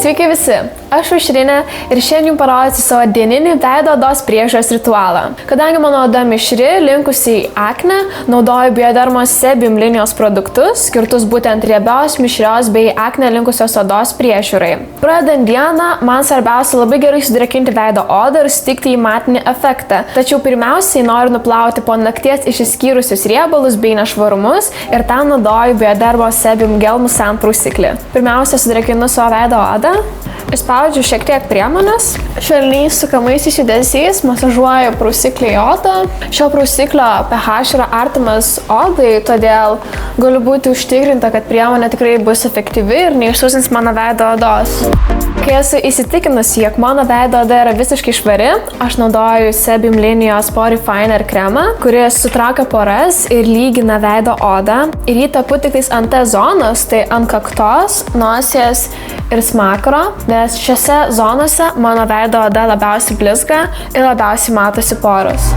Sveiki visi, aš Aušrinė ir šiandien jums parodysiu savo dieninį veido odos priežiūros ritualą. Kadangi mano oda mišri, linkusi į aknę, naudoju Biodermos Sebum linijos produktus, skirtus būtent riebios, mišrios bei aknę linkusios odos priežiūrai. Pradedant dieną, man svarbiausia labai gerai sudrėkinti veido odą ir suteikti į matinį efektą. Tačiau pirmiausiai noriu nuplauti po nakties išsiskyrusius riebalus bei nešvarumus ir tam naudoju Biodermos Sebum gel musant prausiklį. Pirmiausia, sudrėkinu savo veido odą. Išspaudžiu šiek tiek priemonės, švelniais sukamaisiais judesiais masažuoju prausiklį į odą. Šio prausiklio pH yra artimas odai, todėl galiu būti užtikrinta, kad priemonė tikrai bus efektyvi ir neišsusins mano veido odos. Kai esu įsitikinusi, jog mano veido oda yra visiškai švari, aš naudoju Sebum linijos Pore Refiner kremą, kuris sutraukia poras ir lygina veido odą. Ir jį tepu tik ant T zonos, tai ant kaktos, nosies ir smakro, nes šiose zonose mano veido oda labiausiai blizga ir labiausiai matosi poros.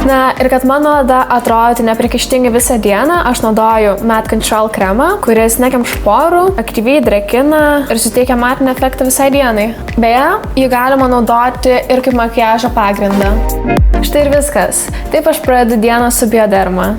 Na ir kad mano oda atrodytų nepriekaištingai visą dieną, aš naudoju Matte Control kremą, kuris nekemša porų, aktyviai drėkina ir suteikia matinį efektą visai dienai. Beje, jį galima naudoti ir kaip makiažo pagrindą. Štai ir viskas. Taip aš pradedu dieną su Bioderma.